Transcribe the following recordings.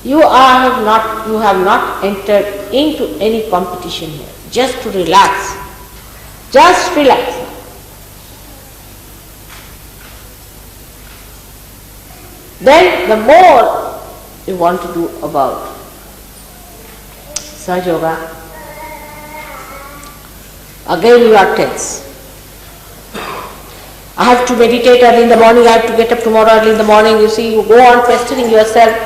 You have not entered into any competition here, just to relax. Just relax. Then the more you want to do about Sahaja Yoga, again you are tense. I have to meditate early in the morning, I have to get up tomorrow early in the morning. You see, you go on pestering yourself,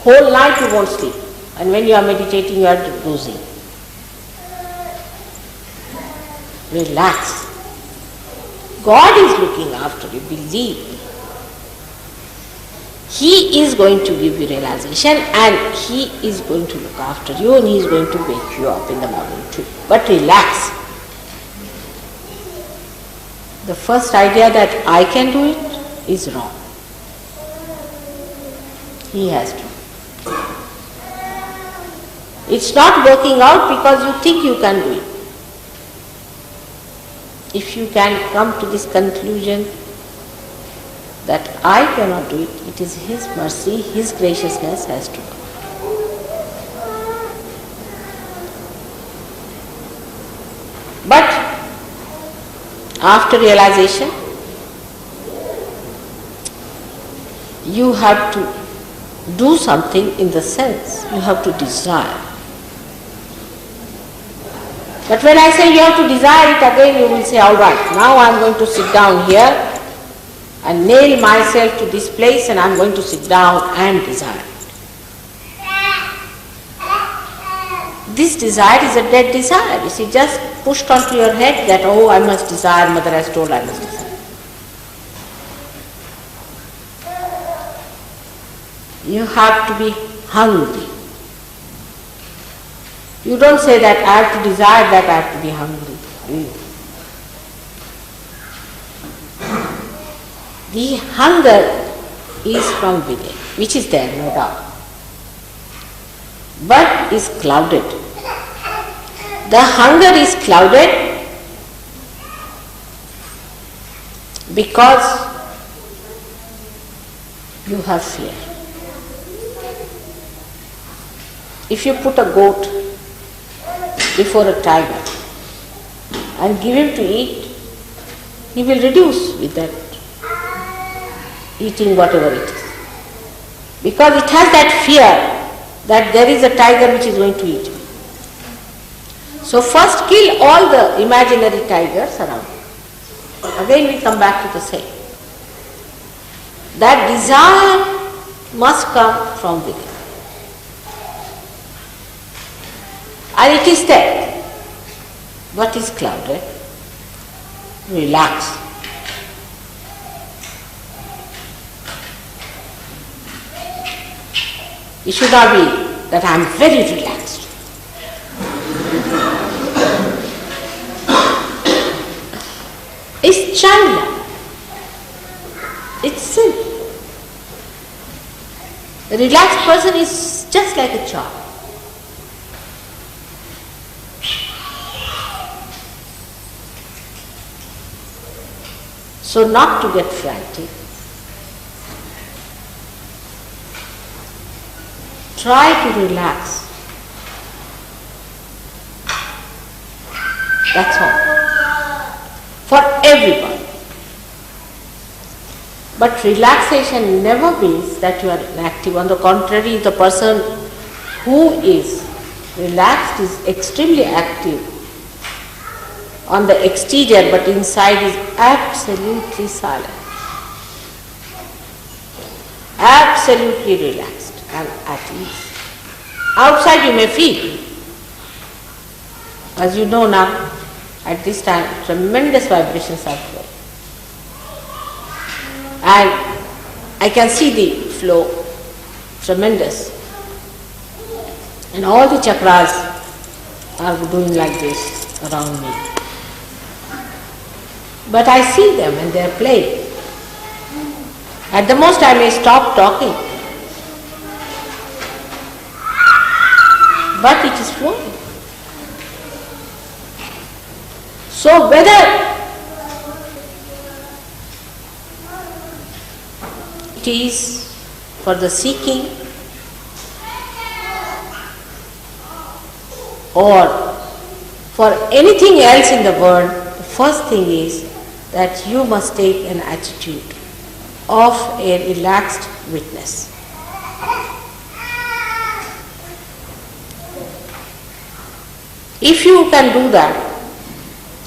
whole night you won't sleep. And when you are meditating, you are dozing. Relax. God is looking after you, believe. He is going to give you realization and He is going to look after you and He is going to wake you up in the morning too. But relax. The first idea that I can do it is wrong. He has to. It's not working out because you think you can do it. If you can come to this conclusion that I cannot do it, it is His mercy, His graciousness has to come. But after realization, you have to do something in the sense, you have to desire. But when I say you have to desire it, again you will say, all right, now I am going to sit down here and nail myself to this place and I am going to sit down and desire. This desire is a dead desire. You see, just pushed onto your head that, oh, I must desire, Mother has told I must desire. You have to be hungry. You don't say that I have to desire, that I have to be hungry. The hunger is from within, which is there, no doubt, but is clouded. The hunger is clouded because you have fear. If you put a goat before a tiger and give him to eat, he will reduce with that eating whatever it is. Because it has that fear that there is a tiger which is going to eat me. So first kill all the imaginary tigers around you. Again we come back to the same. That desire must come from within. And it is there, but is clouded. Relax. It should not be that I am very relaxed. It's childlike. It's simple. A relaxed person is just like a child. So not to get frantic. Try to relax. That's all. For everybody. But relaxation never means that you are inactive. On the contrary, the person who is relaxed is extremely active on the exterior, but inside is absolutely silent. Absolutely relaxed and at ease. Outside you may feel, as you know now, at this time, tremendous vibrations are flowing. And I can see the flow, tremendous. And all the chakras are doing like this around me. But I see them and they are playing. At the most I may stop talking. But it is flowing. So whether it is for the seeking or for anything else in the world, the first thing is that you must take an attitude of a relaxed witness. If you can do that,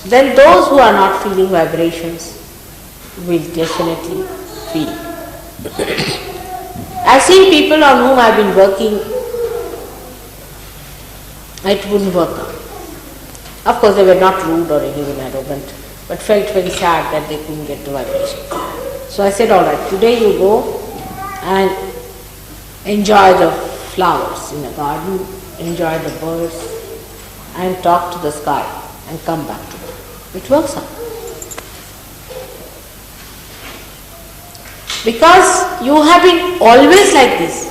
then those who are not feeling vibrations will definitely feel. I've seen people on whom I've been working, it wouldn't work out. Of course, they were not rude or even arrogant, but felt very sad that they couldn't get the vibration. So I said, all right, today you go and enjoy the flowers in the garden, enjoy the birds, and talk to the sky and come back to it. It works out. Because you have been always like this.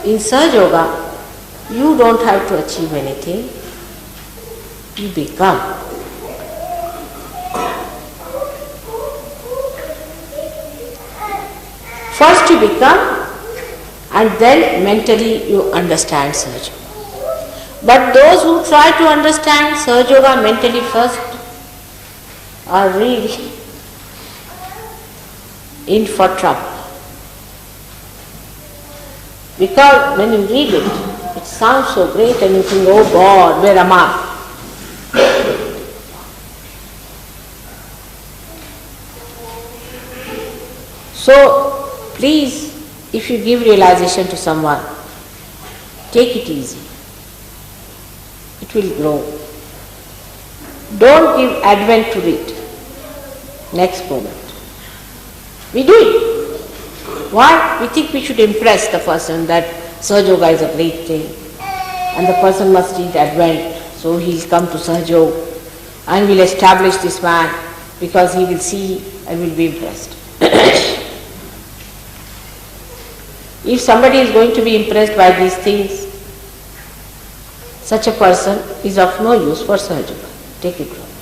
In Sahaja Yoga, you don't have to achieve anything. You become. First you become, and then mentally you understand Sahaja Yoga. But those who try to understand Sahaja Yoga mentally first are really in for trouble. Because when you read it, it sounds so great and you think, oh God, where am I? So, please, if you give realization to someone, take it easy. It will grow. Don't give advent to it. Next moment. We do it. Why? We think we should impress the person that Sahaja Yoga is a great thing and the person must read Advent, so he'll come to Sahaja Yoga and we'll establish this man because he will see and will be impressed. If somebody is going to be impressed by these things, such a person is of no use for Sahaja Yoga. Take it from me.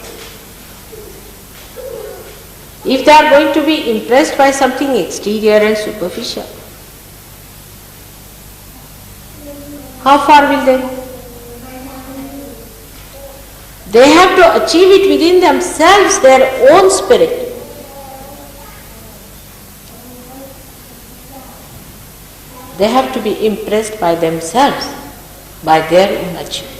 If they are going to be impressed by something exterior and superficial, how far will they go? They have to achieve it within themselves, their own spirit. They have to be impressed by themselves, by their own achievement.